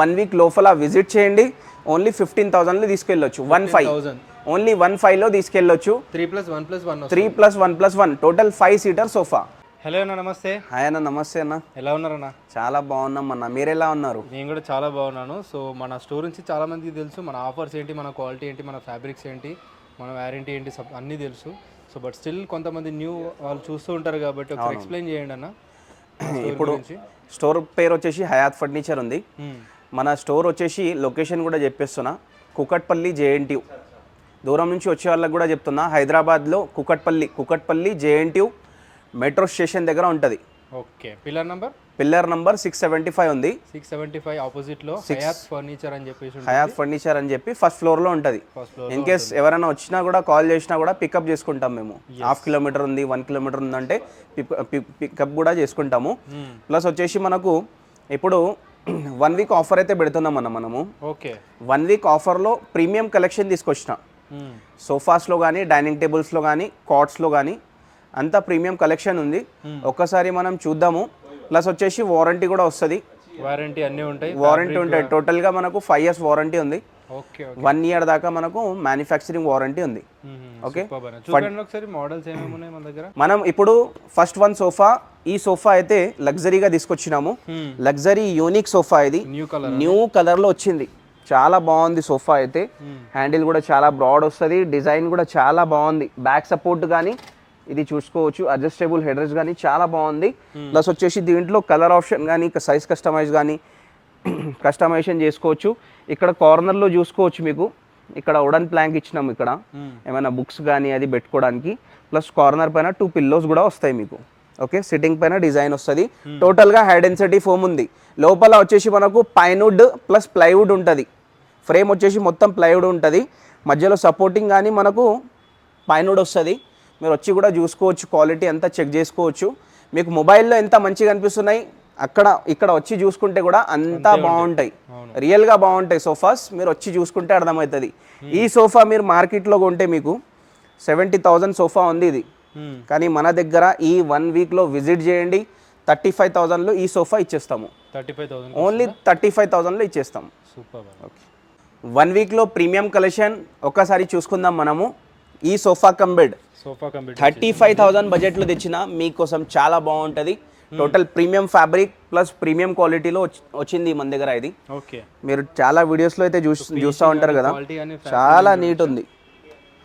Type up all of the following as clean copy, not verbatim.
1 week లోపల visit చేయండి. Only 15,000లో తీసుకెళ్ళొచ్చు. 15,000 ఓన్లీ 15లో తీసుకెళ్ళొచ్చు. 3+1+1 టోటల్ 5 సీటర్ సోఫా. హలో అన్న, నమస్తే. హాయ్ అన్న, నమస్తే అన్న. ఎలా ఉన్నారన్న? చాలా బాగున్నాం అన్న, మీరు ఎలా ఉన్నారు? నేను కూడా చాలా బాగున్నాను. సో మన స్టోర్ నుంచి చాలా మందికి తెలుసు, మన ఆఫర్స్ ఏంటి, మన క్వాలిటీ ఏంటి, మన ఫ్యాబ్రిక్స్ ఏంటి, మన వారంటీ ఏంటి, అన్నీ తెలుసు. సో బట్ స్టిల్ కొంతమంది న్యూ వాళ్ళు చూస్తూ ఉంటారు కాబట్టి ఒకసారి ఎక్స్ప్లెయిన్ చేయండి అన్న. ఇప్పుడు స్టోర్ పేరు వచ్చేసి హయాత్ ఫర్నిచర్ ఉంది. మన స్టోర్ వచ్చేసి లొకేషన్ కూడా చెప్పేస్తున్నా, కుకట్పల్లి JNTU. దూరం నుంచి వచ్చే వాళ్ళకి కూడా చెప్తున్నా, హైదరాబాద్లో కుకట్పల్లి JNTU మెట్రో స్టేషన్ దగ్గర ఉంటుంది. ఓకే. పిల్లర్ నంబర్ 675 ఉంది. 675 ఆపోజిట్లో హయాత్ ఫర్నిచర్ అని చెప్పేసి, హయాత్ ఫర్నిచర్ అని చెప్పి ఫస్ట్ ఫ్లోర్లో ఉంటుంది. ఇన్ కేస్ ఎవరైనా వచ్చినా కూడా కాల్ చేసినా కూడా పికప్ చేసుకుంటాం మేము. 1/2 కిలోమీటర్ ఉంది, 1 కిలోమీటర్ ఉందంటే పికప్ కూడా చేసుకుంటాము. ప్లస్ వచ్చేసి మనకు ఇప్పుడు 1 వీక్ ఆఫర్ అయితే పెడుతున్నాం మనము. ఓకే. 1 వీక్ ఆఫర్లో ప్రీమియం కలెక్షన్ తీసుకొచ్చిన. సోఫాస్లో కానీ, డైనింగ్ టేబుల్స్లో కానీ, కాట్స్లో కానీ అంతా ప్రీమియం కలెక్షన్ ఉంది. ఒక్కసారి మనం చూద్దాము. ప్లస్ వచ్చేసి వారంటీ కూడా వస్తుంది. వారంటీ అన్నీ ఉంటాయి. వారంటీ ఉంటాయి. టోటల్గా మనకు 5 years వారంటీ ఉంది. ఓకే. 1 year దాకా మనకు మ్యానుఫ్యాక్చరింగ్ వారంటీ ఉంది. ఓకే. ఒకసారి మోడల్స్ ఏమేమి ఉన్నాయి మన దగ్గర? మనం ఇప్పుడు ఫస్ట్ వన్ సోఫా, ఈ సోఫా అయితే లగ్జరీగా తీసుకొచ్చినాము. లగ్జరీ యూనిక్ సోఫా ఇది, న్యూ కలర్లో వచ్చింది. చాలా బాగుంది సోఫా అయితే. హ్యాండిల్ కూడా చాలా బ్రాడ్ వస్తుంది, డిజైన్ కూడా చాలా బాగుంది. బ్యాక్ సపోర్ట్ కానీ ఇది చూసుకోవచ్చు, అడ్జస్టబుల్ హెడర్స్ కానీ చాలా బాగుంది. ప్లస్ వచ్చేసి దీంట్లో కలర్ ఆప్షన్ కానీ, సైజ్ కస్టమైజ్ కానీ కస్టమైజేషన్ చేసుకోవచ్చు. ఇక్కడ కార్నర్లో చూసుకోవచ్చు, మీకు ఇక్కడ వుడెన్ ప్లాంక్ ఇచ్చినాము. ఇక్కడ ఏమైనా బుక్స్ కానీ అది పెట్టుకోవడానికి. ప్లస్ కార్నర్ పైన 2 pillows కూడా వస్తాయి మీకు. ఓకే. సిట్టింగ్ పైన డిజైన్ వస్తుంది. టోటల్గా హై డెన్సిటీ ఫోమ్ ఉంది. లోపల వచ్చేసి మనకు పైన్వుడ్ ప్లస్ ప్లైవుడ్ ఉంటుంది. ఫ్రేమ్ వచ్చేసి మొత్తం ప్లైవుడ్ ఉంటుంది. మధ్యలో సపోర్టింగ్ కానీ మనకు పైన్వుడ్ వస్తుంది. మీరు వచ్చి కూడా చూసుకోవచ్చు, క్వాలిటీ అంతా చెక్ చేసుకోవచ్చు. మీకు మొబైల్లో ఎంత మంచిగా అనిపిస్తున్నాయి, ఇక్కడ వచ్చి చూసుకుంటే కూడా అంతా బాగుంటాయి. రియల్గా బాగుంటాయి సోఫాస్. మీరు వచ్చి చూసుకుంటే అర్థమవుతుంది. ఈ సోఫా మీరు మార్కెట్లో కొంటే మీకు 70,000 సోఫా ఉంది ఇది. కానీ మన దగ్గర ఈ 1 వీక్లో విజిట్ చేయండి, 35,000లో ఈ సోఫా ఇచ్చేస్తాము. 35,000 ఓన్లీ 35,000లో ఇచ్చేస్తాము. సూపర్. ఓకే. 1 వీక్లో ప్రీమియం కలెక్షన్ ఒక్కసారి చూసుకుందాం మనము. ఈ సోఫా కమ్ బెడ్ 35,000 బడ్జెట్లో తెచ్చిన మీకోసం చాలా బాగుంటుంది. Total premium fabric plus premium క్వాలిటీలో వచ్చింది మన దగ్గర ఇది. ఓకే. మీరు చాలా వీడియోస్లో అయితే చూస్తూ ఉంటారు కదా, చాలా నీట్ ఉంది.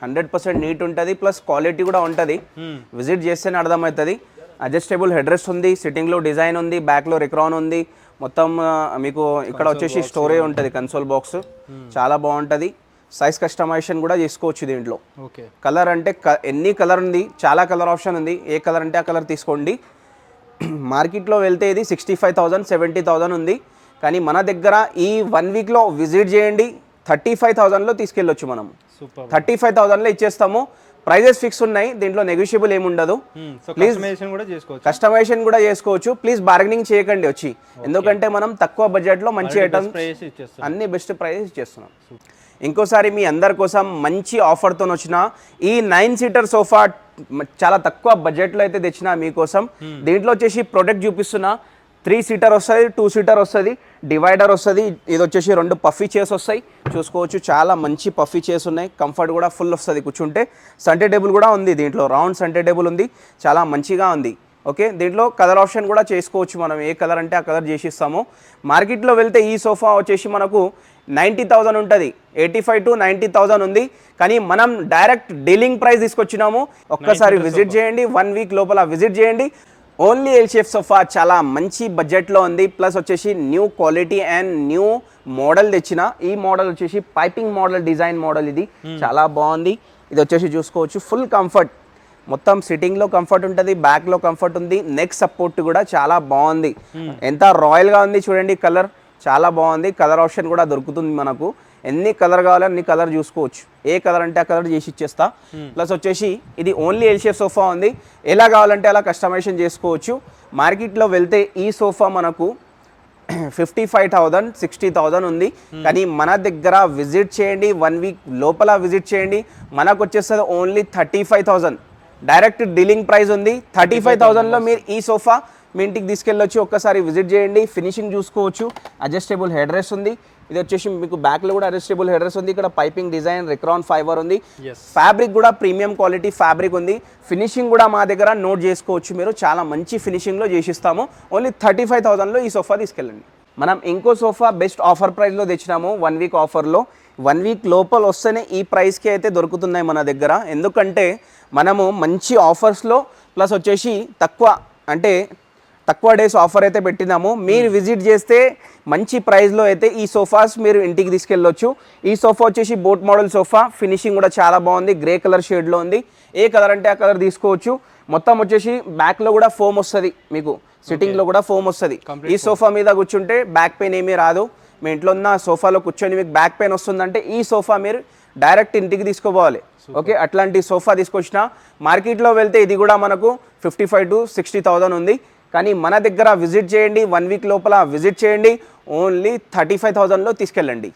100% నీట్ ఉంటుంది. ప్లస్ క్వాలిటీ కూడా ఉంటుంది. విజిట్ చేస్తేనే అర్థమవుతుంది. అడ్జస్టబుల్ హెడ్రెస్ట్ ఉంది, సిట్టింగ్లో డిజైన్ ఉంది, బ్యాక్లో రిక్రాన్ ఉంది. మొత్తం మీకు ఇక్కడ వచ్చేసి స్టోరేజ్ ఉంటుంది, కన్సోల్ బాక్స్ చాలా బాగుంటుంది. సైజ్ కస్టమైజేషన్ కూడా చేసుకోవచ్చు దీంట్లో. ఓకే. కలర్ అంటే ఎన్ని కలర్ ఉంది, చాలా కలర్ ఆప్షన్ ఉంది. ఏ కలర్ అంటే ఆ కలర్ తీసుకోండి. మార్కెట్లో వెళ్తే ఇది 65,000 70,000 ఉంది. కానీ మన దగ్గర ఈ 1 వీక్లో విజిట్ చేయండి, 35,000లో తీసుకెళ్ళొచ్చు మనం. 35,000లో ఇచ్చేస్తాము. ప్రైజెస్ ఫిక్స్ ఉన్నాయి, దీంట్లో నెగోషియబుల్ ఏమి ఉండదు. ప్లీజ్ కస్టమైజేషన్ కూడా చేసుకోవచ్చు. ప్లీజ్ బార్గెనింగ్ చేయకండి వచ్చి, ఎందుకంటే మనం తక్కువ బడ్జెట్లో మంచి ఐటమ్స్ అన్ని బెస్ట్ ప్రైజెస్ ఇచ్చేస్తున్నాం. ఇంకోసారి మీ అందరి కోసం మంచి ఆఫర్తో వచ్చిన ఈ 9 సీటర్ సోఫా చాలా తక్కువ బడ్జెట్లో అయితే తెచ్చిన మీకోసం. దీంట్లో వచ్చేసి ప్రొడక్ట్ చూపిస్తున్నా. 3 సీటర్ వస్తుంది, 2 సీటర్ వస్తుంది, డివైడర్ వస్తుంది. ఇది వచ్చేసి 2 పఫీ చైర్స్ వస్తాయి. చూసుకోవచ్చు, చాలా మంచి పఫీ చైర్స్ ఉన్నాయి. కంఫర్ట్ కూడా ఫుల్ వస్తుంది కూర్చుంటే. సెంటర్ టేబుల్ కూడా ఉంది దీంట్లో, రౌండ్ సెంటర్ టేబుల్ ఉంది, చాలా మంచిగా ఉంది. ఓకే. దీంట్లో కలర్ ఆప్షన్ కూడా చేసుకోవచ్చు మనం, ఏ కలర్ అంటే ఆ కలర్ చేసిస్తాము. మార్కెట్లో వెళ్తే ఈ సోఫా వచ్చేసి మనకు 90,000 ఉంటుంది. 85,000 to 90,000 ఉంది. కానీ మనం డైరెక్ట్ డీలింగ్ ప్రైస్ తీసుకొచ్చినాము. ఒక్కసారి విజిట్ చేయండి, 1 వీక్ లోపల విజిట్ చేయండి. ఓన్లీ ఎల్ షేప్ సోఫా చాలా మంచి బడ్జెట్లో ఉంది. ప్లస్ వచ్చేసి new quality and new model తెచ్చిన. ఈ మోడల్ వచ్చేసి పైపింగ్ మోడల్, డిజైన్ మోడల్. ఇది చాలా బాగుంది. ఇది వచ్చేసి చూసుకోవచ్చు, ఫుల్ కంఫర్ట్. మొత్తం సిట్టింగ్లో కంఫర్ట్ ఉంటుంది, బ్యాక్లో కంఫర్ట్ ఉంది, నెక్ సపోర్ట్ కూడా చాలా బాగుంది. ఎంత రాయల్గా ఉంది చూడండి. కలర్ చాలా బాగుంది. కలర్ ఆప్షన్ కూడా దొరుకుతుంది మనకు. ఎన్ని కలర్ కావాలో అన్ని కలర్ చూసుకోవచ్చు. ఏ కలర్ అంటే ఆ కలర్ చేసి ఇచ్చేస్తా. ప్లస్ వచ్చేసి ఇది ఓన్లీ ఎల్ షేప్ సోఫా ఉంది. ఎలా కావాలంటే అలా కస్టమైజేషన్ చేసుకోవచ్చు. మార్కెట్లో వెళ్తే ఈ సోఫా మనకు 55,000 60,000 ఉంది. కానీ మన దగ్గర విజిట్ చేయండి, 1 వీక్ లోపల విజిట్ చేయండి, మనకు వచ్చేస్తుంది ఓన్లీ 35,000. డైరెక్ట్ డీలింగ్ ప్రైస్ ఉంది. 35,000లో మీరు ఈ సోఫా మీ ఇంటికి తీసుకెళ్ళొచ్చు, ఒక్కసారి విజిట్ చేయండి, ఫినిషింగ్ చూసుకోవచ్చు. అడ్జస్టబుల్ హెడ్ రెస్ట్ ఉంది. ఇది వచ్చేసి మీకు బ్యాక్లో కూడా అడ్జస్టబుల్ హెడ్ రెస్ట్ ఉంది. ఇక్కడ పైపింగ్ డిజైన్ రిక్రాన్ ఫైబర్ ఉంది. ఫ్యాబ్రిక్ కూడా ప్రీమియం క్వాలిటీ ఫ్యాబ్రిక్ ఉంది. ఫినిషింగ్ కూడా మా దగ్గర నోట్ చేసుకోవచ్చు మీరు, చాలా మంచి ఫినిషింగ్లో చేసిస్తాము. ఓన్లీ 35,000లో ఈ సోఫా తీసుకెళ్ళండి. మనం ఇంకో సోఫా బెస్ట్ ఆఫర్ ప్రైస్లో తెచ్చినాము. 1 వీక్ ఆఫర్లో. 1 వీక్ లోపల వస్తేనే ఈ ప్రైస్కి అయితే దొరుకుతున్నాయి మన దగ్గర. ఎందుకంటే మనము మంచి ఆఫర్స్లో ప్లస్ వచ్చేసి తక్కువ డేస్ ఆఫర్ అయితే పెట్టినాము. మీరు విజిట్ చేస్తే మంచి ప్రైస్లో అయితే ఈ సోఫాస్ మీరు ఇంటికి తీసుకెళ్ళొచ్చు. ఈ సోఫా వచ్చేసి బోట్ మోడల్ సోఫా, ఫినిషింగ్ కూడా చాలా బాగుంది. గ్రే కలర్ షేడ్లో ఉంది. ఏ కలర్ అంటే ఆ కలర్ తీసుకోవచ్చు. మొత్తం వచ్చేసి బ్యాక్లో కూడా ఫోమ్ వస్తుంది, మీకు సిట్టింగ్లో కూడా ఫోమ్ వస్తుంది. ఈ సోఫా మీద కూర్చుంటే బ్యాక్ పెయిన్ ఏమీ రాదు. మీ ఇంట్లో ఉన్న సోఫాలో కూర్చొని మీకు బ్యాక్ పెయిన్ వస్తుందంటే ఈ సోఫా మీరు డైరెక్ట్ ఇంటికి తీసుకోవాలి. ఓకే, అట్లాంటి సోఫా తీసుకొచ్చిన. మార్కెట్లో వెళ్తే ఇది కూడా మనకు 55,000 to 60,000 ఉంది. కానీ మన దగ్గర విజిట్ చేయండి, 1 వీక్ లోపల విజిట్ చేయండి, ఓన్లీ 35,000లో తీసుకెళ్ళండి.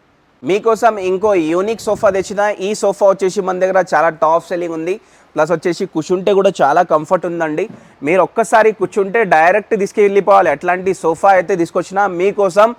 మీకోసం ఇంకో యూనిక్ సోఫా తెచ్చిన. ఈ సోఫా వచ్చేసి మన దగ్గర చాలా టాప్ సెల్లింగ్ ఉంది. ప్లస్ వచ్చేసి కూర్చుంటే కూడా చాలా కంఫర్ట్ ఉందండి. మీరు ఒక్కసారి కూర్చుంటే డైరెక్ట్ తీసుకెళ్ళిపోవాలి. అట్లాంటి సోఫా అయితే తీసుకొచ్చిన మీకోసం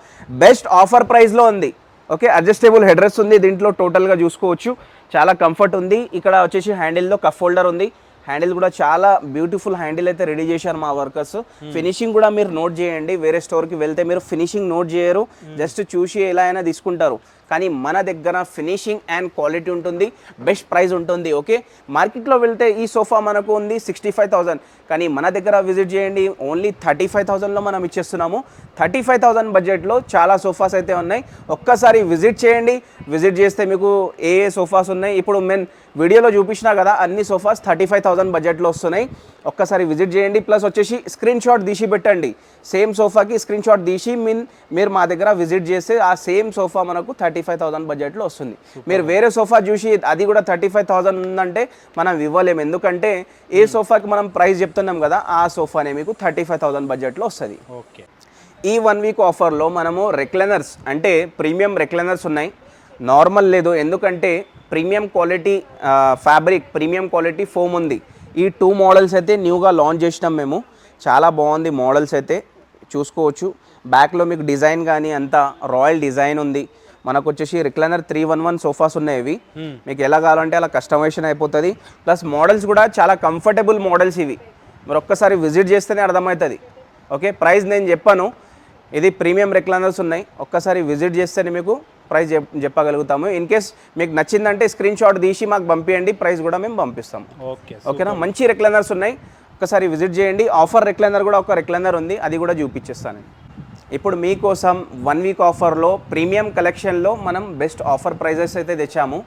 బెస్ట్ ఆఫర్ ప్రైస్లో ఉంది. ఓకే, అడ్జస్టబుల్ హెడ్ రెస్ట్ ఉంది. దీంట్లో టోటల్గా చూసుకోవచ్చు, చాలా కంఫర్ట్ ఉంది. ఇక్కడ వచ్చేసి హ్యాండిల్లో కప్ హోల్డర్ ఉంది. హ్యాండిల్ కూడా చాలా బ్యూటిఫుల్ హ్యాండిల్ అయితే రెడీ చేశారు మా వర్కర్స్. ఫినిషింగ్ కూడా మీరు నోట్ చేయండి. వేరే స్టోర్కి వెళ్తే మీరు ఫినిషింగ్ నోట్ చేయరు, జస్ట్ చూసి ఎలా అయినా తీసుకుంటారు. కానీ మన దగ్గర ఫినిషింగ్ అండ్ క్వాలిటీ ఉంటుంది, బెస్ట్ ప్రైస్ ఉంటుంది. ఓకే, మార్కెట్లో వెళ్తే ఈ సోఫా మనకు ఉంది 65,000, కానీ మన దగ్గర విజిట్ చేయండి, ఓన్లీ 35,000లో మనం ఇచ్చేస్తున్నాము. 35,000 బడ్జెట్లో చాలా సోఫాస్ అయితే ఉన్నాయి. ఒక్కసారి విజిట్ చేయండి. విజిట్ చేస్తే మీకు ఏ సోఫాస్ ఉన్నాయి, ఇప్పుడు నేను వీడియోలో చూపించినా కదా, అన్ని సోఫాస్ 35,000 బడ్జెట్లో వస్తున్నాయి. ఒక్కసారి విజిట్ చేయండి. ప్లస్ వచ్చేసి స్క్రీన్ షాట్ తీసి పెట్టండి. సేమ్ సోఫాకి స్క్రీన్ షాట్ తీసి మీరు మా దగ్గర విజిట్ చేస్తే ఆ సేమ్ సోఫా మనకు 35,000 బడ్జెట్లో వస్తుంది. మీరు వేరే సోఫా చూసి అది కూడా 35,000 ఉందంటే మనం ఇవ్వలేము. ఎందుకంటే ఏ సోఫాకి మనం ప్రైస్ చెప్తున్నాం కదా, ఆ సోఫానే మీకు 35,000 బడ్జెట్లో వస్తుంది. ఓకే, ఈ 1 వీక్ ఆఫర్లో మనము రెక్లైనర్స్ అంటే ప్రీమియం రెక్లైనర్స్ ఉన్నాయి, నార్మల్ లేదు. ఎందుకంటే premium quality fabric, premium quality foam ఉంది. ఈ 2 మోడల్స్ అయితే న్యూగా లాంచ్ చేసినాం మేము. చాలా బాగుంది మోడల్స్ అయితే చూసుకోవచ్చు. బ్యాక్లో మీకు డిజైన్ కానీ అంతా రాయల్ డిజైన్ ఉంది. మనకు వచ్చేసి రిక్లైనర్ 311 సోఫాస్ ఉన్నాయి. ఇవి మీకు ఎలా కావాలంటే అలా కస్టమైజేషన్ అయిపోతుంది. ప్లస్ మోడల్స్ కూడా చాలా కంఫర్టబుల్ మోడల్స్ ఇవి. మీరు ఒక్కసారి విజిట్ చేస్తేనే అర్థమవుతుంది. ఓకే, ప్రైస్ నేను చెప్పాను, ఇది ప్రీమియం రెక్లైనర్స్ ఉన్నాయి. ఒక్కసారి విజిట్ చేస్తేనే మీకు ప్రైస్ చెప్పగలుగుతాము. ఇన్ కేస్ మీకు నచ్చిందంటే స్క్రీన్ షాట్ తీసి మాకు పంపించండి, ప్రైస్ కూడా మేము పంపిస్తాము. ఓకేనా, మంచి రెక్లైనర్స్ ఉన్నాయి, ఒక్కసారి విజిట్ చేయండి. ఆఫర్ రెక్లైనర్ కూడా ఒక రెక్లైనర్ ఉంది, అది కూడా చూపించేస్తాను. ఇప్పుడు మీకోసం 1 వీక్ ఆఫర్లో ప్రీమియం కలెక్షన్లో మనం బెస్ట్ ఆఫర్ ప్రైజెస్ అయితే తెచ్చాము.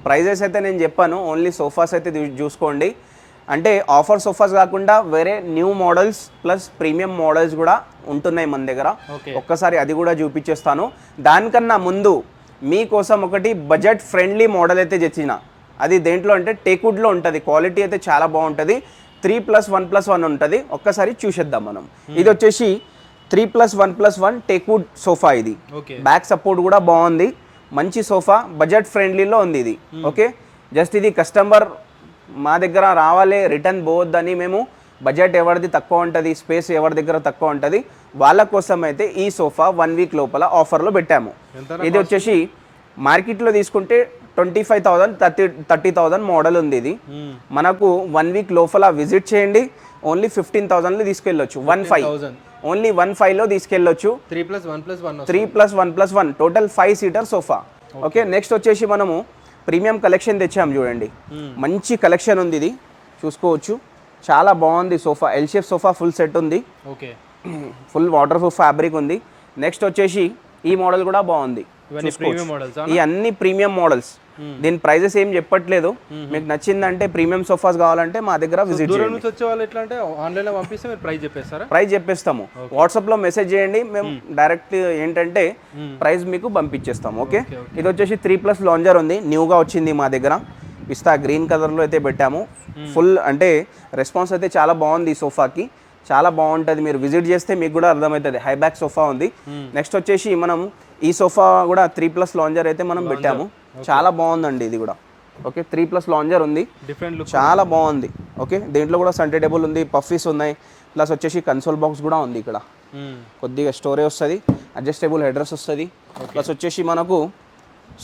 ప్రైజెస్ అయితే నేను చెప్పాను, ఓన్లీ సోఫాస్ అయితే చూసుకోండి. అంటే ఆఫర్ సోఫాస్ కాకుండా వేరే new models plus premium models కూడా ఉంటున్నాయి మన దగ్గర. ఒక్కసారి అది కూడా చూపించేస్తాను. దానికన్నా ముందు మీకోసం ఒకటి బడ్జెట్ ఫ్రెండ్లీ మోడల్ అయితే తెచ్చిన. అది దేంట్లో అంటే టేక్వుడ్లో ఉంటుంది. క్వాలిటీ అయితే చాలా బాగుంటుంది. 3+1+1 ఉంటుంది. ఒక్కసారి చూసేద్దాం మనం. ఇది వచ్చేసి 3+1+1 టేక్వుడ్ సోఫా. ఇది బ్యాక్ సపోర్ట్ కూడా బాగుంది, మంచి సోఫా, బడ్జెట్ ఫ్రెండ్లీలో ఉంది ఇది. ఓకే, జస్ట్ ఇది కస్టమర్ మా దగ్గర రావాలి, రిటర్న్ పోవద్దని మేము బడ్జెట్ ఎవరిది తక్కువ ఉంటుంది, స్పేస్ ఎవరి దగ్గర తక్కువ ఉంటుంది, వాళ్ళ కోసం అయితే ఈ సోఫా 1 వీక్ లోపల ఆఫర్లో పెట్టాము. ఇది వచ్చేసి మార్కెట్లో తీసుకుంటే 25,000 30,000 మోడల్ ఉంది. ఇది మనకు 1 వీక్ లోపల విజిట్ చేయండి, ఓన్లీ 15,000లో తీసుకెళ్ళొచ్చు. 15,000 ఓన్లీ 15లో తీసుకెళ్ళొచ్చు. 3+1+1 total 5 seater sofa. Okay, next వచ్చేసి మనము ప్రీమియం కలెక్షన్ తెచ్చాము. చూడండి, మంచి కలెక్షన్ ఉంది, ఇది చూసుకోవచ్చు. చాలా బాగుంది sofa. L shape sofa full set ఉంది. Okay, full waterproof fabric ఉంది. నెక్స్ట్ వచ్చేసి ఈ మోడల్ కూడా బాగుంది. ఈ అన్ని ప్రీమియం మోడల్స్. దీని ప్రైజెస్ ఏం చెప్పట్లేదు. మీకు నచ్చిందంటే ప్రీమియం సోఫాస్ కావాలంటే మా దగ్గర విజిట్ చేయండి. ప్రైస్ చెప్పేస్తాము. వాట్సాప్ లో మెసేజ్ చేయండి, మేము డైరెక్ట్ ఏంటంటే ప్రైస్ మీకు పంపించేస్తాము. ఓకే, ఇది వచ్చేసి 3+ లాంజర్ ఉంది, న్యూగా వచ్చింది మా దగ్గర. పిస్తా గ్రీన్ కలర్లో అయితే పెట్టాము. ఫుల్ అంటే రెస్పాన్స్ అయితే చాలా బాగుంది ఈ సోఫాకి, చాలా బాగుంటుంది. మీరు విజిట్ చేస్తే మీకు కూడా అర్థమవుతుంది. హై బ్యాక్ సోఫా ఉంది. నెక్స్ట్ వచ్చేసి మనం ఈ సోఫా కూడా 3+ లాంజర్ అయితే మనం పెట్టాము. చాలా బాగుందండి ఇది కూడా. ఓకే, 3+ లాంజర్ ఉంది, చాలా బాగుంది. ఓకే, దీంట్లో కూడా సెంటర్ టేబుల్ ఉంది, పఫీస్ ఉన్నాయి, ప్లస్ వచ్చేసి కన్సోల్ బాక్స్ కూడా ఉంది ఇక్కడ, కొద్దిగా స్టోరేజ్ వస్తుంది, అడ్జస్టబుల్ హెడ్రెస్ వస్తుంది. ప్లస్ వచ్చేసి మనకు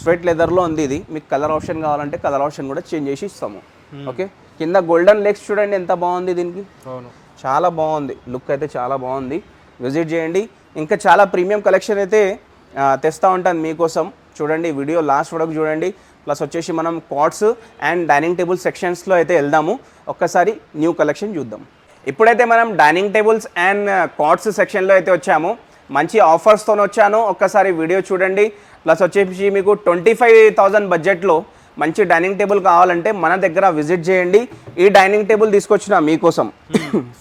స్వెట్ లెదర్లో ఉంది ఇది. మీకు కలర్ ఆప్షన్ కావాలంటే కలర్ ఆప్షన్ కూడా చేంజ్ చేసి ఇస్తాము. ఓకే, కింద గోల్డెన్ లెగ్స్ చూడండి ఎంత బాగుంది, దీనికి చాలా బాగుంది, లుక్ అయితే చాలా బాగుంది. విజిట్ చేయండి. ఇంకా చాలా ప్రీమియం కలెక్షన్ అయితే తెస్తూ ఉంటాను మీకోసం. చూడండి, వీడియో లాస్ట్ వరకు చూడండి. ప్లస్ వచ్చేసి మనం కాట్స్ అండ్ డైనింగ్ టేబుల్ సెక్షన్స్లో అయితే వెళ్దాము. ఒక్కసారి న్యూ కలెక్షన్ చూద్దాం. ఇప్పుడైతే మనం డైనింగ్ టేబుల్స్ అండ్ కాట్స్ సెక్షన్లో అయితే వచ్చాము. మంచి ఆఫర్స్తో వచ్చాను, ఒక్కసారి వీడియో చూడండి. ప్లస్ వచ్చేసి మీకు 25,000 బడ్జెట్లో మంచి డైనింగ్ టేబుల్ కావాలంటే మన దగ్గర విజిట్ చేయండి. ఈ డైనింగ్ టేబుల్ తీసుకొచ్చిన మీకోసం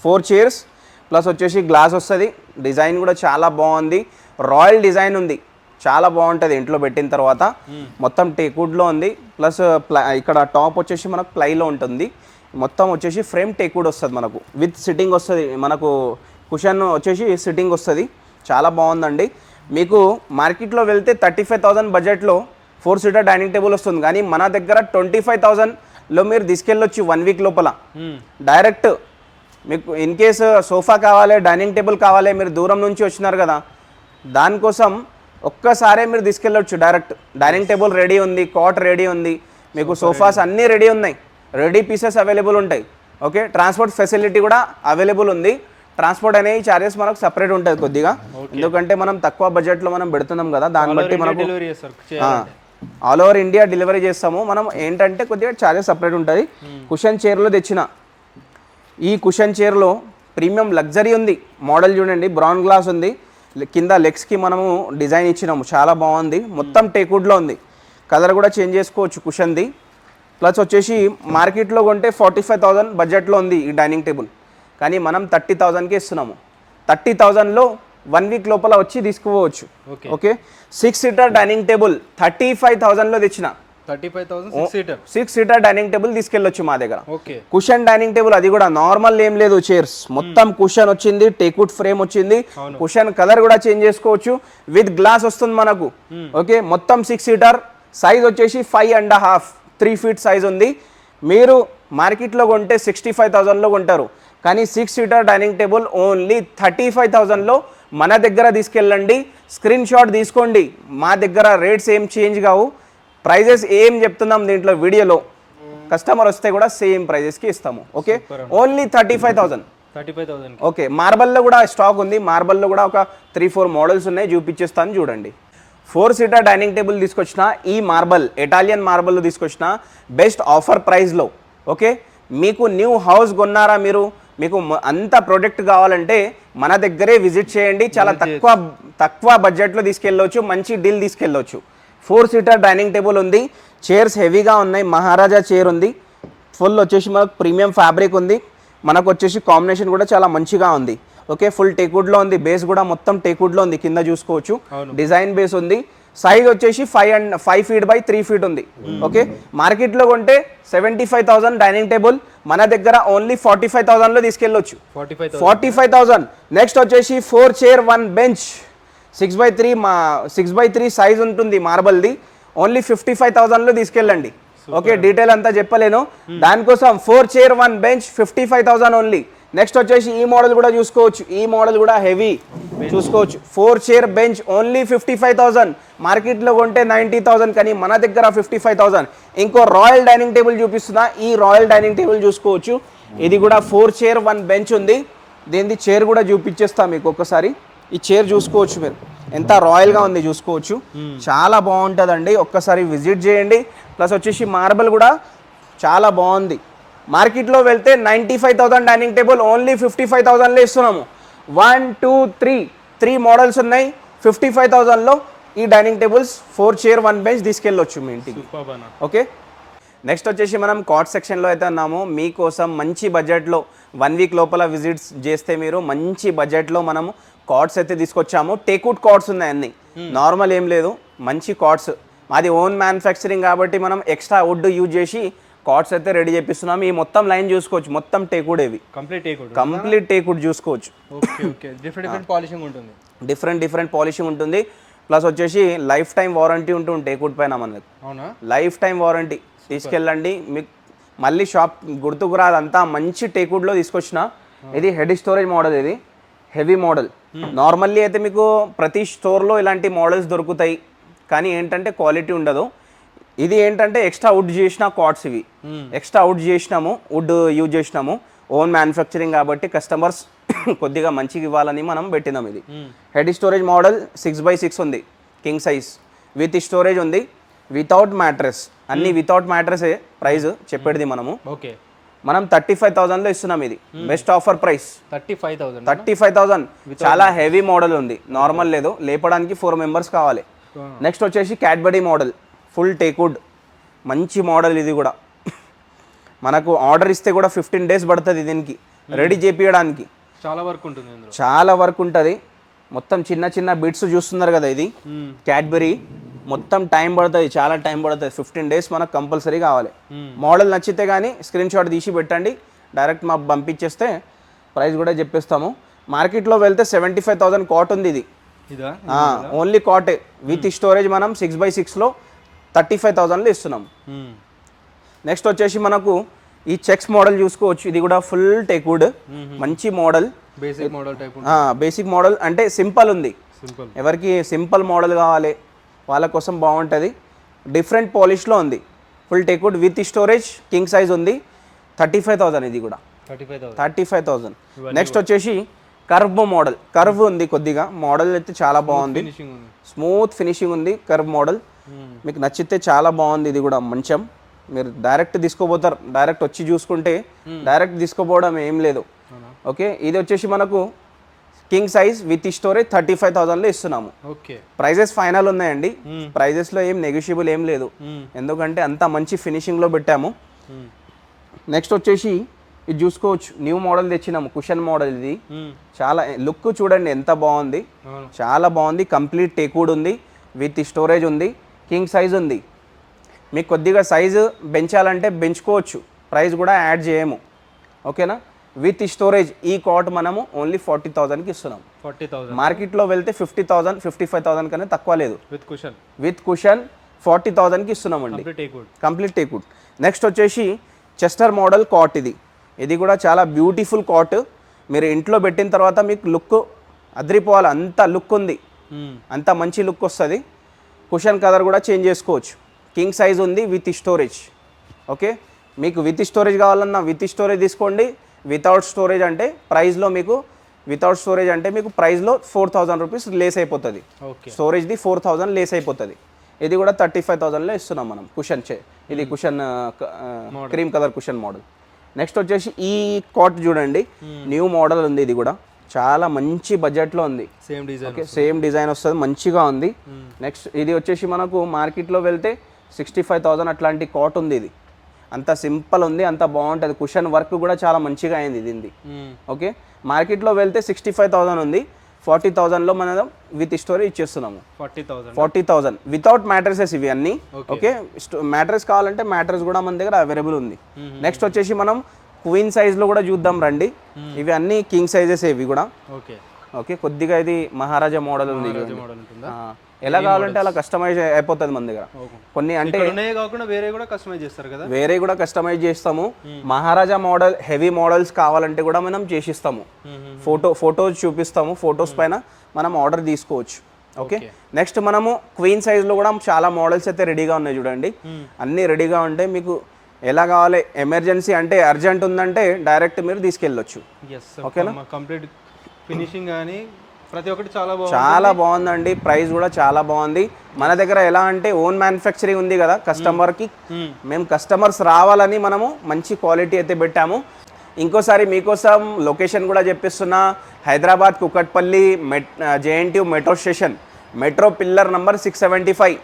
4 చైర్స్ ప్లస్ వచ్చేసి గ్లాస్ వస్తుంది. డిజైన్ కూడా చాలా బాగుంది, రాయల్ డిజైన్ ఉంది, చాలా బాగుంటుంది ఇంట్లో పెట్టిన తర్వాత. మొత్తం టేక్వుడ్లో ఉంది. ప్లస్ ఇక్కడ టాప్ వచ్చేసి మనకు ప్లైలో ఉంటుంది. మొత్తం వచ్చేసి ఫ్రేమ్ టేక్వుడ్ వస్తుంది మనకు, విత్ సిట్టింగ్ వస్తుంది. మనకు కుషన్ వచ్చేసి సిట్టింగ్ వస్తుంది, చాలా బాగుందండి. మీకు మార్కెట్లో వెళ్తే 35,000 బడ్జెట్లో 4 సీటర్ డైనింగ్ టేబుల్ వస్తుంది. కానీ మన దగ్గర 25,000లో మీరు తీసుకెళ్ళొచ్చు 1 వీక్ లోపల. డైరెక్ట్ మీకు ఇన్ కేసు సోఫా కావాలి, డైనింగ్ టేబుల్ కావాలి, మీరు దూరం నుంచి వచ్చినారు కదా, దానికోసం ఒక్కసారే మీరు తీసుకెళ్ళొచ్చు. డైరెక్ట్ డైనింగ్ టేబుల్ రెడీ ఉంది, కాట్ రెడీ ఉంది, మీకు సోఫాస్ అన్నీ రెడీ ఉన్నాయి, రెడీ పీసెస్ అవైలబుల్ ఉంటాయి. ఓకే, ట్రాన్స్పోర్ట్ ఫెసిలిటీ కూడా అవైలబుల్ ఉంది. ట్రాన్స్పోర్ట్ అనేవి చార్జెస్ మనకు సపరేట్ ఉంటుంది కొద్దిగా, ఎందుకంటే మనం తక్కువ బడ్జెట్లో మనం పెడుతున్నాం కదా, దాన్ని బట్టి మనకు ఆల్ ఓవర్ ఇండియా డెలివరీ చేస్తాము. మనం ఏంటంటే కొద్దిగా చార్జెస్ సపరేట్ ఉంటుంది. కుషన్ చైర్లో తెచ్చిన ఈ కుషన్ చైర్లో ప్రీమియం లగ్జరీ ఉంది. మోడల్ చూడండి, బ్రౌన్ గ్లాస్ ఉంది, కింద లెగ్స్కి మనము డిజైన్ ఇచ్చినాము, చాలా బాగుంది. మొత్తం టేక్వుడ్లో ఉంది, కలర్ కూడా చేంజ్ చేసుకోవచ్చు కుషన్ది. ప్లస్ వచ్చేసి మార్కెట్లో కొంటే 45,000 బడ్జెట్లో ఉంది ఈ డైనింగ్ టేబుల్, కానీ మనం 30,000కి ఇస్తున్నాము. 30,000లో 1 వీక్ లోపల వచ్చి తీసుకుపోవచ్చు. ఓకే, 6 సీటర్ డైనింగ్ టేబుల్ 35,000లో తెచ్చిన 6 సీటర్ డైనింగ్ టేబుల్ తీసుకెళ్ళొచ్చు మా దగ్గర. కుషన్ డైనింగ్ టేబుల్, అది కూడా నార్మల్ ఏం లేదు, చైర్స్ మొత్తం కుషన్ వచ్చింది, టేక్వుడ్ ఫ్రేమ్ వచ్చింది, కుషన్ కలర్ కూడా చేంజ్ చేసుకోవచ్చు, విత్ గ్లాస్ వస్తుంది మనకు. ఓకే, మొత్తం 6 సీటర్, సైజ్ వచ్చేసి 5.5 3 ఫీట్ సైజ్ ఉంది. మీరు మార్కెట్లో కొంటే 65,000లో కొంటారు, కానీ 6 సీటర్ డైనింగ్ టేబుల్ ఓన్లీ 35,000లో మన దగ్గర తీసుకెళ్ళండి. స్క్రీన్ షాట్ తీసుకోండి, మా దగ్గర రేట్స్ ఏం చేంజ్ కావు, ప్రైజెస్ ఏం చెప్తున్నాం దీంట్లో వీడియోలో, కస్టమర్ వస్తే కూడా సేమ్ ప్రైజెస్కి ఇస్తాము. Okay, only 35,000. ఓకే, మార్బల్లో కూడా స్టాక్ ఉంది, మార్బల్లో కూడా ఒక 3-4 మోడల్స్ ఉన్నాయి, చూపించేస్తాను చూడండి. 4 సీటర్ డైనింగ్ టేబుల్ తీసుకొచ్చిన ఈ మార్బల్, ఇటాలియన్ మార్బల్లో తీసుకొచ్చిన బెస్ట్ ఆఫర్ ప్రైస్లో. ఓకే, మీకు న్యూ హౌస్ కొన్నారా, మీకు అంత ప్రోడక్ట్ కావాలంటే మన దగ్గరే విజిట్ చేయండి. చాలా తక్కువ బడ్జెట్లో తీసుకెళ్ళవచ్చు, మంచి డీల్ తీసుకెళ్ళవచ్చు. 4 సీటర్ డైనింగ్ టేబుల్ ఉంది, చైర్స్ హెవీగా ఉన్నాయి, మహారాజా చైర్ ఉంది, ఫుల్ వచ్చేసి మనకు ప్రీమియం ఫ్యాబ్రిక్ ఉంది, మనకు వచ్చేసి కాంబినేషన్ కూడా చాలా మంచిగా ఉంది. ఓకే, ఫుల్ టేక్వుడ్లో ఉంది, బేస్ కూడా మొత్తం టేక్వుడ్లో ఉంది, కింద చూసుకోవచ్చు డిజైన్ బేస్ ఉంది. సైజ్ వచ్చేసి 5 ఫీట్ బై 3 ఫీట్ ఉంది. ఓకే, మార్కెట్లో కొంటే 75,000 డైనింగ్ టేబుల్, మన దగ్గర ఓన్లీ 45,000లో తీసుకెళ్ళొచ్చు. 45,000. నెక్స్ట్ వచ్చేసి 4 చైర్ 1 బెంచ్ 6x3 సైజ్ ఉంటుంది మార్బల్ది, ఓన్లీ 55,000లో తీసుకెళ్ళండి. ఓకే, డీటెయిల్ అంతా చెప్పలేను, దానికోసం 4 చైర్ 1 బెంచ్ 55,000 ఓన్లీ. నెక్స్ట్ వచ్చేసి ఈ మోడల్ కూడా చూసుకోవచ్చు, ఈ మోడల్ కూడా హెవీ చూసుకోవచ్చు. 4 చైర్ బెంచ్ ఓన్లీ 55,000, మార్కెట్లో కొంటే 90,000, కానీ మన దగ్గర 55,000. ఇంకో రాయల్ డైనింగ్ టేబుల్ చూపిస్తున్నా, ఈ రాయల్ డైనింగ్ టేబుల్ చూసుకోవచ్చు, ఇది కూడా 4 చైర్ 1 బెంచ్ ఉంది. దీనిది చైర్ కూడా చూపించేస్తా మీకు ఒక్కసారి. ఈ చైర్ చూసుకోవచ్చు మీరు, ఎంత రాయల్గా ఉంది చూసుకోవచ్చు, చాలా బాగుంటుందండి, ఒక్కసారి విజిట్ చేయండి. ప్లస్ వచ్చేసి మార్బల్ కూడా చాలా బాగుంది. మార్కెట్లో వెళ్తే 95,000 డైనింగ్ టేబుల్ ఓన్లీ 55,000లో ఇస్తున్నాము. 1 2 3 మోడల్స్ ఉన్నాయి, 55,000లో ఈ డైనింగ్ టేబుల్స్ 4 చైర్ 1 బెంచ్ తీసుకెళ్ళొచ్చు మీ ఇంటికి. ఓకే, నెక్స్ట్ వచ్చేసి మనం కాట్ సెక్షన్లో అయితే ఉన్నాము. మీకోసం మంచి బడ్జెట్లో 1 వీక్ లోపల విజిట్స్ చేస్తే మీరు మంచి బడ్జెట్లో మనము కాట్స్ అయితే తీసుకొచ్చాము. టేక్వుడ్ కాట్స్ ఉన్నాయి అన్ని, నార్మల్ ఏం లేదు, మంచి కాట్స్. మాది ఓన్ మ్యానుఫ్యాక్చరింగ్ కాబట్టి మనం ఎక్స్ట్రా వుడ్ యూజ్ చేసి కాట్స్ అయితే రెడీ చేపిస్తున్నాము. ఈ మొత్తం లైన్ చూసుకోవచ్చు, మొత్తం టేక్వుడ్, ఇవి కంప్లీట్ టేక్వుడ్ చూసుకోవచ్చు. డిఫరెంట్ పాలిషింగ్ ఉంటుంది. ప్లస్ వచ్చేసి లైఫ్ టైం వారంటీ ఉంటుంది టేక్వుడ్ పైన మనకు, లైఫ్ టైం వారంటీ. తీసుకెళ్ళండి, మీకు మళ్ళీ షాప్ గుర్తుకు రాదంతా మంచి టేక్వుడ్లో తీసుకొచ్చిన ఇది హెడ్ స్టోరేజ్ మోడల్, ఇది హెవీ మోడల్. నార్మల్లీ అయితే మీకు ప్రతి స్టోర్లో ఇలాంటి మోడల్స్ దొరుకుతాయి, కానీ ఏంటంటే క్వాలిటీ ఉండదు. ఇది ఏంటంటే ఎక్స్ట్రా వుడ్ చేసిన కార్డ్స్, ఇవి ఎక్స్ట్రా వుడ్ చేసినాము, వుడ్ యూజ్ చేసినాము, ఓన్ మ్యానుఫ్యాక్చరింగ్ కాబట్టి కస్టమర్స్ కొద్దిగా మంచిగా ఇవ్వాలని మనం పెట్టినాం. ఇది హెడ్ స్టోరేజ్ మోడల్ 6x6 ఉంది, కింగ్ సైజ్ విత్ స్టోరేజ్ ఉంది, వితౌట్ మ్యాట్రెస్, అన్ని వితౌట్ మ్యాట్రెసే. ప్రైస్ చెప్పేది మనము ఓకే, మనం 35,000లో ఇస్తున్నాం. ఇది బెస్ట్ ఆఫర్ ప్రైస్ 35,000. చాలా హెవీ మోడల్ ఉంది, నార్మల్ లేదు, లేపడానికి 4 మెంబర్స్ కావాలి. నెక్స్ట్ వచ్చేసి క్యాడ్బరీ మోడల్, ఫుల్ టేక్వుడ్, మంచి మోడల్. ఇది కూడా మనకు ఆర్డర్ ఇస్తే కూడా 15 days పడుతుంది దీనికి రెడీ చేపించడానికి. చాలా వర్క్ ఉంటుంది ఇందులో, చాలా వర్క్ ఉంటుంది. మొత్తం చిన్న చిన్న బిట్స్ చూస్తున్నారు కదా, ఇది క్యాడ్బరీ, మొత్తం టైం పడుతుంది, చాలా టైం పడుతుంది. 15 days మనకు కంపల్సరీ కావాలి. మోడల్ నచ్చితే కానీ స్క్రీన్ షాట్ తీసి పెట్టండి, డైరెక్ట్ మాకు పంపించేస్తే ప్రైస్ కూడా చెప్పేస్తాము. మార్కెట్లో వెళ్తే 75,000 కాట్ ఉంది. ఇది ఓన్లీ కాటే విత్ స్టోరేజ్ మనం 6x6లో 35,000లో ఇస్తున్నాం. నెక్స్ట్ వచ్చేసి మనకు ఈ చెక్స్ మోడల్ చూసుకోవచ్చు, ఇది కూడా ఫుల్ టేక్వుడ్, మంచి మోడల్. బేసిక్ మోడల్ అంటే సింపుల్ ఉంది, ఎవరికి సింపుల్ మోడల్ కావాలి వాళ్ళ కోసం బాగుంటుంది. డిఫరెంట్ పాలిష్లో ఉంది, full teakwood with storage, king size ఉంది. 35,000 ఇది కూడా 35,000. నెక్స్ట్ వచ్చేసి కర్వ్ మోడల్, కర్వ్ ఉంది కొద్దిగా, మోడల్ అయితే చాలా బాగుంది, స్మూత్ ఫినిషింగ్ ఉంది. కర్వ్ మోడల్ మీకు నచ్చితే చాలా బాగుంది. ఇది కూడా మంచం, మీరు డైరెక్ట్ తీసుకోపోతారు, డైరెక్ట్ వచ్చి చూసుకుంటే డైరెక్ట్ తీసుకోపోవడం ఏం లేదు. ఓకే, ఇది వచ్చేసి మనకు కింగ్ సైజ్ విత్ స్టోరేజ్ 35,000లో ఇస్తున్నాము. ప్రైజెస్ ఫైనల్ ఉన్నాయండి, ప్రైజెస్లో ఏం నెగోషియబుల్ ఏం లేదు, ఎందుకంటే అంత మంచి ఫినిషింగ్లో పెట్టాము. నెక్స్ట్ వచ్చేసి ఇది చూసుకోవచ్చు, న్యూ మోడల్ తెచ్చినాము, కుషన్ మోడల్. ఇది చాలా లుక్ చూడండి ఎంత బాగుంది, చాలా బాగుంది. కంప్లీట్ టేక్వుడ్ ఉంది, విత్ స్టోరేజ్ ఉంది, కింగ్ సైజ్ ఉంది. మీకు కొద్దిగా సైజు పెంచాలంటే పెంచుకోవచ్చు, ప్రైస్ కూడా యాడ్ చేయము. ఓకేనా, విత్ స్టోరేజ్ ఈ కాట్ మనము ఓన్లీ 40,000కి ఇస్తున్నాం. మార్కెట్లో వెళ్తే 50,000 55,000 కన్నా తక్కువ లేదు. విత్ కుషన్ 40,000కి ఇస్తున్నామండి, కంప్లీట్ టేక్వుడ్. నెక్స్ట్ వచ్చేసి చెస్టర్ మోడల్ కాట్, ఇది కూడా చాలా బ్యూటిఫుల్ కాట్. మీరు ఇంట్లో పెట్టిన తర్వాత మీకు లుక్ అదిరిపోవాలి, అంత లుక్ ఉంది, అంత మంచి లుక్ వస్తుంది. కుషన్ కలర్ కూడా చేంజ్ చేసుకోవచ్చు. కింగ్ సైజ్ ఉంది విత్ స్టోరేజ్. ఓకే, మీకు విత్ స్టోరేజ్ కావాలన్నా విత్ స్టోరేజ్ తీసుకోండి, వితౌట్ స్టోరేజ్ అంటే ప్రైస్లో మీకు వితౌట్ స్టోరేజ్ అంటే మీకు ప్రైస్లో 4,000 రూపీస్ లేస్ అయిపోతుంది. స్టోరేజ్ది 4,000 లేస్ అయిపోతుంది. ఇది కూడా 35,000లో ఇస్తున్నాం మనం. కుషన్ ఇది cushion cream colour cushion model. Next వచ్చేసి ఈ కాట్ చూడండి, న్యూ మోడల్ ఉంది. ఇది కూడా చాలా మంచి బడ్జెట్లో ఉంది, సేమ్ డిజైన్ వస్తుంది, మంచిగా ఉంది. నెక్స్ట్ ఇది వచ్చేసి మనకు మార్కెట్లో వెళ్తే 65,000 అట్లాంటి కాట్ ఉంది. ఇది అంత సింపుల్ ఉంది, అంత బాగుంటుంది. కుషన్ వర్క్ కూడా చాలా మంచిగా అయింది దీనిది. ఓకే, మార్కెట్లో వెళ్తే 65,000 ఉంది, 40,000లో మనం విత్ స్టోరేజ్ ఇచ్చేస్తున్నాము. 40,000 వితౌట్ మ్యాట్రెసెస్ ఇవి అన్నీ. ఓకే, మ్యాట్రెస్ కావాలంటే మ్యాట్రెస్ కూడా మన దగ్గర అవైలబుల్ ఉంది. నెక్స్ట్ వచ్చేసి మనం క్వీన్ సైజ్లో కూడా చూద్దాం రండి. ఇవి అన్నీ కింగ్ సైజెస్ ఇవి కూడా. ఓకే, కొద్దిగా ఇది మహారాజా మోడల్ ఉంది, ఎలా కావాలంటే అలా కస్టమైజ్ అయిపోతుంది మన దగ్గర. కొన్ని అంటే వేరే కూడా కస్టమైజ్ చేస్తాము. మహారాజా మోడల్ హెవీ మోడల్స్ కావాలంటే కూడా మనం చేసిస్తాము. ఫోటోస్ చూపిస్తాము, ఫొటోస్ పైన మనం ఆర్డర్ తీసుకోవచ్చు. ఓకే, నెక్స్ట్ మనము క్వీన్ సైజ్లో కూడా చాలా మోడల్స్ అయితే రెడీగా ఉన్నాయి చూడండి. అన్నీ రెడీగా ఉంటాయి. మీకు ఎలా కావాలి, ఎమర్జెన్సీ అంటే అర్జెంట్ ఉందంటే డైరెక్ట్ మీరు తీసుకెళ్ళొచ్చు. ఓకేనా, కంప్లీట్ ఫినిషింగ్ కానీ ప్రతి ఒక్కటి చాలా బాగుందండి. ప్రైస్ కూడా చాలా బాగుంది. మన దగ్గర ఎలా అంటే ఓన్ మ్యానుఫ్యాక్చరింగ్ ఉంది కదా, కస్టమర్కి మేము కస్టమర్స్ రావాలని మనము మంచి క్వాలిటీ అయితే పెట్టాము. ఇంకోసారి మీకోసం లొకేషన్ కూడా చెప్పిస్తున్నా, Hyderabad Kukatpally JNTU metro station, metro pillar number 675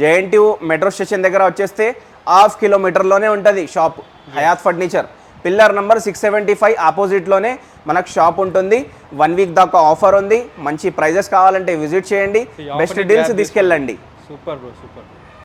JNTU metro station దగ్గర వచ్చేస్తే 1/2 కిలోమీటర్లోనే ఉంటుంది shop, Hayat furniture. Pillar number 675 ఆపోజిట్లోనే మనకు షాప్ ఉంటుంది. 1 వీక్ దాకా ఆఫర్ ఉంది. మంచి ప్రైజెస్ కావాలంటే విజిట్ చేయండి, బెస్ట్ డీల్స్ తీసుకెళ్ళండి. Super bro, super.